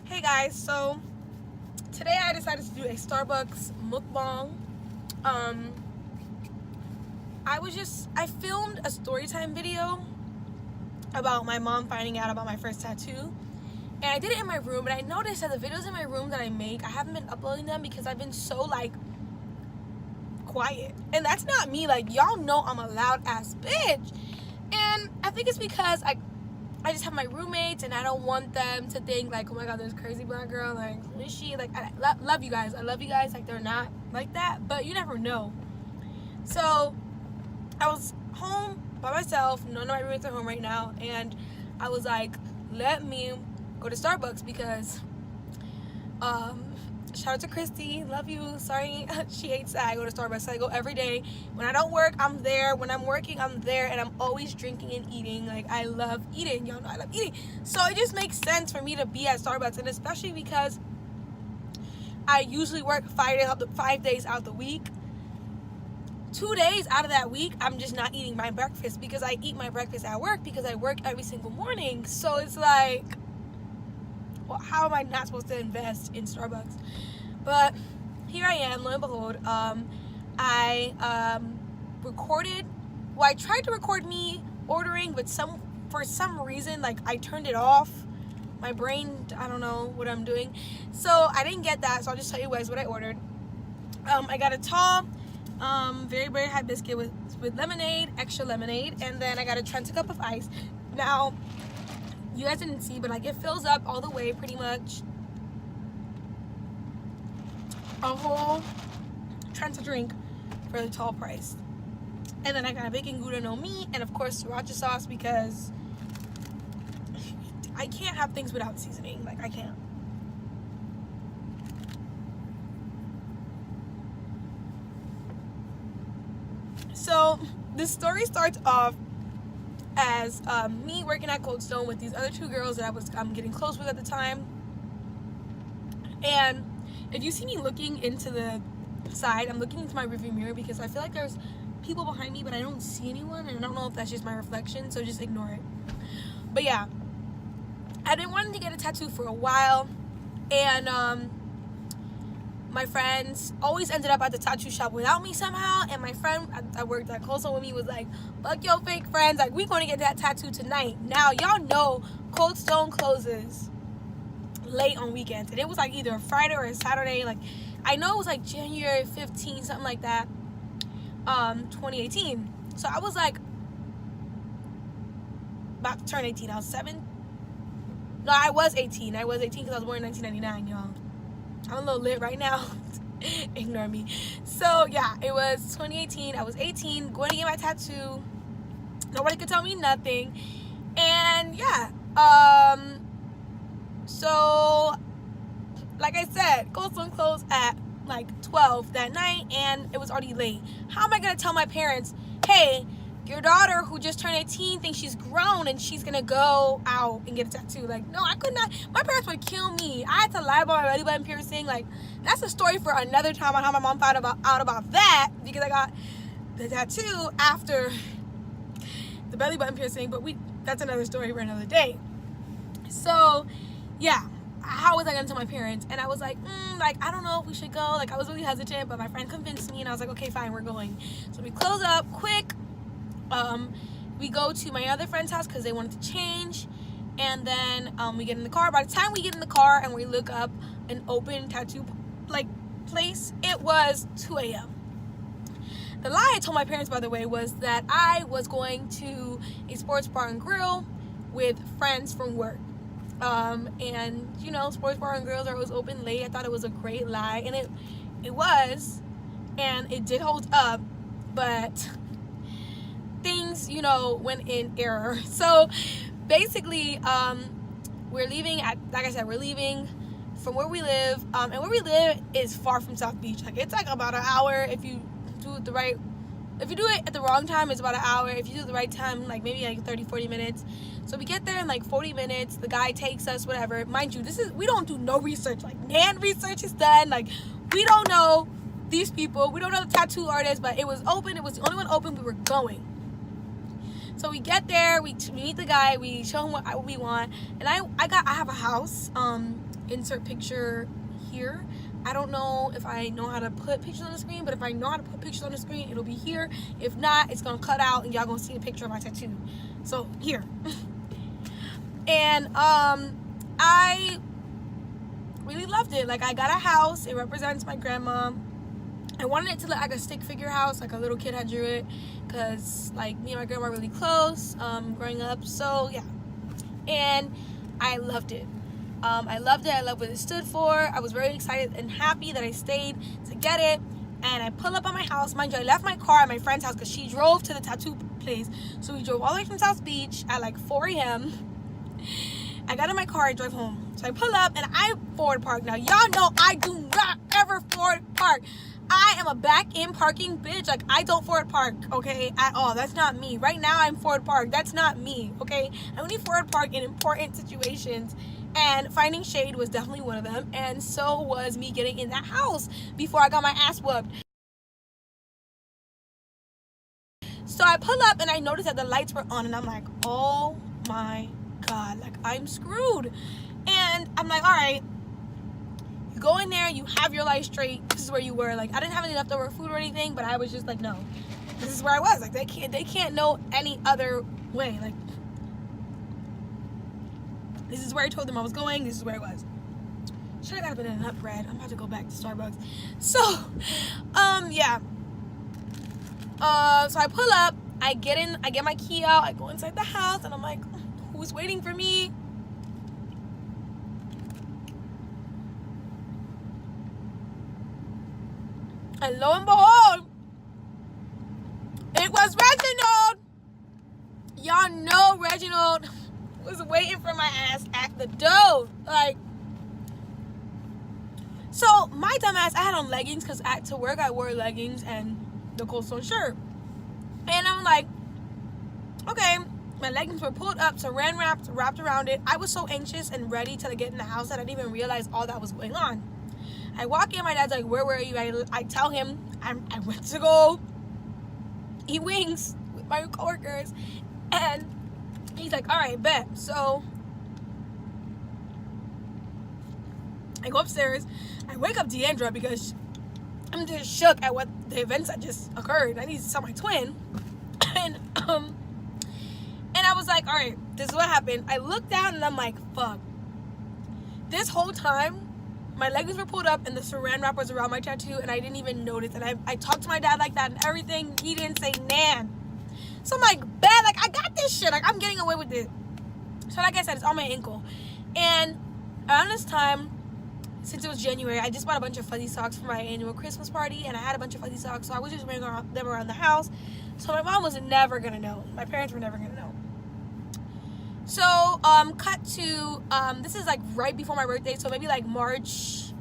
Hey guys, so today I decided to do a Starbucks mukbang. I filmed a storytime video about my mom finding out about my first tattoo, and I did it in my room. But I noticed that the videos in my room that I make, I haven't been uploading them because I've been so quiet, and that's not me. Y'all know I'm a loud ass bitch, and I think it's because I just have my roommates, and I don't want them to think oh my god, this crazy black girl, who is she? I love you guys. I love you guys. They're not like that, but you never know. So I was home by myself. None of my roommates are home right now, and I was like, let me go to Starbucks because shout out to Christy, love you. Sorry, she hates that I go to Starbucks. So I go every day. When I don't work, I'm there. When I'm working, I'm there, and I'm always drinking and eating. I love eating. Y'all know I love eating. So it just makes sense for me to be at Starbucks, and especially because I usually work 5 days out the week. 2 days out of that week, I'm just not eating my breakfast because I eat my breakfast at work because I work every single morning. So it's well, how am I not supposed to invest in Starbucks? But here I am, lo and behold. I recorded. Well, I tried to record me ordering, but for some reason, I turned it off. My brain, I don't know what I'm doing. So I didn't get that. So I'll just tell you guys what I ordered. I got a tall, very, very high biscuit with lemonade, extra lemonade, and then I got a Trenta cup of ice. Now, you guys didn't see, but it fills up all the way, pretty much a whole Trenta drink for the tall price. And then I got a bacon gouda no meat, and of course sriracha sauce because I can't have things without seasoning. I can't. So the story starts off as me working at Cold Stone with these other two girls that I'm getting close with at the time. And if you see me looking into the side, I'm looking into my rearview mirror because I feel like there's people behind me, but I don't see anyone, and I don't know if that's just my reflection, so just ignore it. But yeah, I've been wanting to get a tattoo for a while, and my friends always ended up at the tattoo shop without me somehow, and my friend I worked at Cold Stone with me was like, fuck your fake friends, we gonna get that tattoo tonight. Now y'all know Cold Stone closes late on weekends, and it was either a Friday or a Saturday. I know it was January 15th, something like that, 2018. So I was about to turn 18. I was 7. No, I was 18. I was 18 because I was born in 1999, y'all. I'm a little lit right now. Ignore me. So yeah, it was 2018. I was 18, going to get my tattoo. Nobody could tell me nothing. And yeah, so like I said, Cold Stone closed at 12 that night, and it was already late. How am I gonna tell my parents, hey, your daughter who just turned 18 thinks she's grown and she's gonna go out and get a tattoo? No, I could not. My parents would kill me. I had to lie about my belly button piercing. That's a story for another time on how my mom found out about that, because I got the tattoo after the belly button piercing, but that's another story for another day. So yeah, how was I gonna tell my parents? And I was I don't know if we should go. I was really hesitant, but my friend convinced me, and I was okay, fine, we're going. So we close up quick. We go to my other friend's house because they wanted to change, and then we get in the car. By the time we get in the car and we look up an open tattoo place, it was 2 a.m. The lie I told my parents, by the way, was that I was going to a sports bar and grill with friends from work. And sports bar and grills are always open late. I thought it was a great lie, and it was, and it did hold up, but things went in error. So basically, we're leaving we're leaving from where we live, and where we live is far from South Beach. It's about an hour. If you do it at the wrong time, it's about an hour. If you do it at the right time, maybe 30-40 minutes. So we get there in 40 minutes. The guy takes us, whatever. Mind you, we don't do no research. Nan research is done. We don't know these people. We don't know the tattoo artist, but it was open. It was the only one open. We were going. So we get there, we meet the guy, we show him what we want, and I have a house. Insert picture here. I don't know if I know how to put pictures on the screen, but if I know how to put pictures on the screen, it'll be here. If not, it's gonna cut out and y'all gonna see a picture of my tattoo. So here. And I really loved it. Like, I got a house. It represents my grandma. I wanted it to look like a stick figure house, like a little kid had drew it, because like me and my grandma are really close growing up. So yeah, and I loved it. I loved it. I loved what it stood for. I was very excited and happy that I stayed to get it. And I pull up on my house. Mind you, I left my car at my friend's house because she drove to the tattoo place. So we drove all the way from South Beach at like 4 a.m. I got in my car and drove home. So I pull up and I forward park. Now, y'all know I do not ever forward park. I am a back-in parking bitch. Like, I don't forward park, okay, at all. That's not me. Right now, I'm forward park. That's not me, okay? I only forward park in important situations. And finding shade was definitely one of them. And so was me getting in that house before I got my ass whooped. So I pull up and I noticed that the lights were on. And I'm like, oh my God. Like, I'm screwed. And I'm like, all right. You go in there. You have your life straight. This is where you were. Like, I didn't have any leftover food or anything. But I was just like, no. This is where I was. Like, they can't know any other way. Like, this is where I told them I was going. This is where I was. Should have got a bit of nut bread. I'm about to go back to Starbucks. So, yeah. So I pull up. I get in. I get my key out. I go inside the house. And I'm like, who's waiting for me? And lo and behold, it was Reginald. Y'all know Reginald was waiting for my ass at the door. Like, so my dumb ass, I had on leggings because to work I wore leggings and the Cold Stone shirt. And I'm like, okay, my leggings were pulled up, saran wrapped around it. I was so anxious and ready to get in the house that I didn't even realize all that was going on. I walk in, my dad's like, where were you? I tell him I went to go eat wings with my coworkers. And he's like, all right, bet. So I go upstairs. I wake up Deandra because I'm just shook at what the events that just occurred. I need to tell my twin. And I was like, all right, this is what happened. I looked down and I'm like, fuck. This whole time, my leggings were pulled up and the saran wrap was around my tattoo and I didn't even notice. And I talked to my dad like that and everything. He didn't say nan. So I'm like, bad, like, I got this shit. Like, I'm getting away with it. So like I said, it's on my ankle. And around this time, since it was January, I just bought a bunch of fuzzy socks for my annual Christmas party. And I had a bunch of fuzzy socks. So I was just wearing them around the house. So my mom was never going to know. My parents were never going to know. So, cut to, this is like right before my birthday. So maybe like March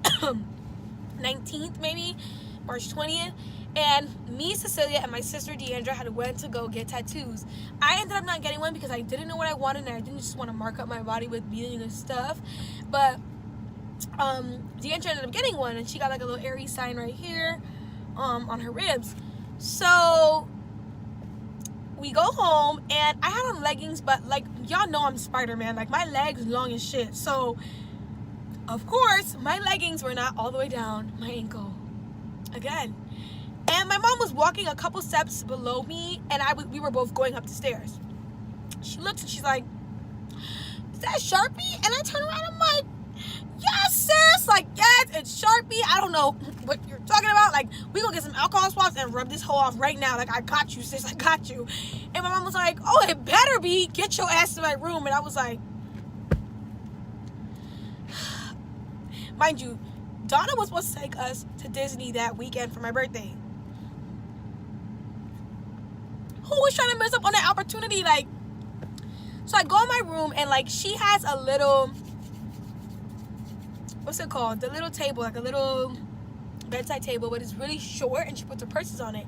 19th, maybe. March 20th. And me, Cecilia, and my sister Deandra had went to go get tattoos. I ended up not getting one because I didn't know what I wanted and I didn't just want to mark up my body with beading and stuff. But Deandra ended up getting one and she got like a little Aries sign right here on her ribs. So we go home and I had on leggings, but like y'all know I'm Spider-Man. Like my legs long as shit. So of course my leggings were not all the way down my ankle again. And my mom was walking a couple steps below me, and we were both going up the stairs. She looks and she's like, is that Sharpie? And I turn around and I'm like, yes, sis. Like, yes, it's Sharpie. I don't know what you're talking about. Like, we gonna get some alcohol swabs and rub this hole off right now. Like, I got you, sis. I got you. And my mom was like, oh, it better be. Get your ass to my room. And I was like, mind you, Donna was supposed to take us to Disney that weekend for my birthday. Who was trying to mess up on that opportunity? Like, so I go in my room and like she has a little, what's it called? The little table, like a little bedside table, but it's really short and she puts her purses on it.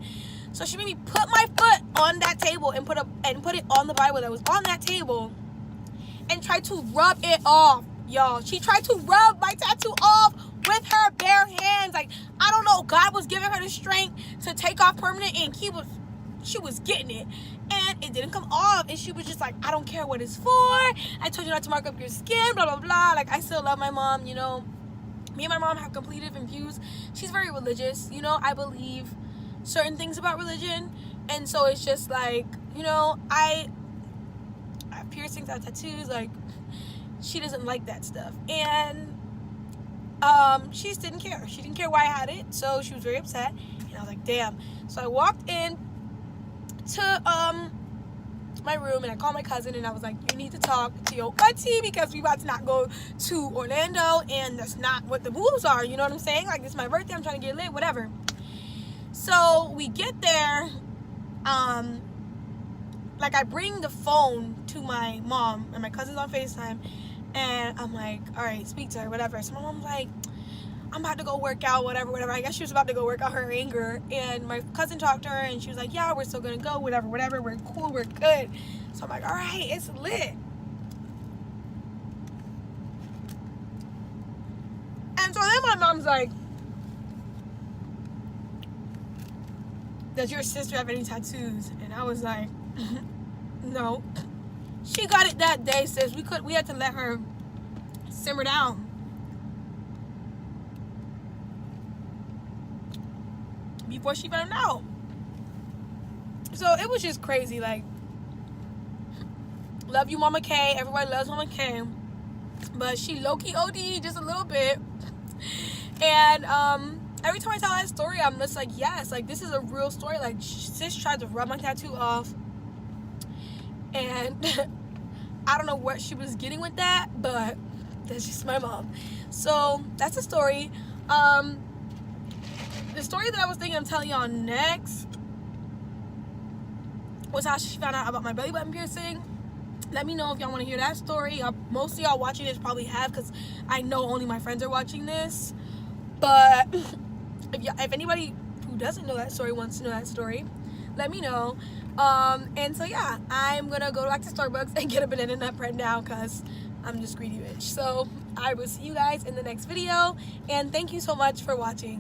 So she made me put my foot on that table and put it on the Bible that was on that table and tried to rub it off, y'all. She tried to rub my tattoo off with her bare hands. Like, I don't know, God was giving her the strength to take off permanent ink. He was she was getting it, and it didn't come off, and she was just like, I don't care what it's for, I told you not to mark up your skin, blah blah blah. Like, I still love my mom, you know. Me and my mom have completely different views. She's very religious, you know. I believe certain things about religion, and so it's just like, you know, I have piercings, I have tattoos, like, she doesn't like that stuff, and she just didn't care. She didn't care why I had it, so she was very upset, and I was like, damn. So I walked in to my room, and I called my cousin, and I was like, you need to talk to your auntie, because we about to not go to Orlando, and that's not what the moves are, you know what I'm saying? Like, it's my birthday, I'm trying to get lit, whatever. So we get there, like, I bring the phone to my mom, and my cousin's on FaceTime, and I'm like, all right, speak to her, whatever. So my mom's like, I'm about to go work out, whatever. I guess she was about to go work out her anger, and my cousin talked to her, and she was like, yeah, we're still gonna go, whatever, we're cool, we're good. So I'm like, all right, it's lit. And so then my mom's like, does your sister have any tattoos? And I was like, no. She got it that day, sis. We had to let her simmer down. Before she found out. So it was just crazy. Like, love you, Mama K. Everybody loves Mama K. But she low-key OD just a little bit. And every time I tell that story, I'm just like, yes, like, this is a real story. Like, sis tried to rub my tattoo off, and I don't know what she was getting with that, but that's just my mom. So that's the story. The story that I was thinking of telling y'all next was how she found out about my belly button piercing. Let me know if y'all want to hear that story. Most of y'all watching this probably have, because I know only my friends are watching this. But if anybody who doesn't know that story wants to know that story, let me know. And so yeah, I'm gonna go back to Starbucks and get a banana nut bread now, because I'm just greedy bitch. So I will see you guys in the next video, and thank you so much for watching.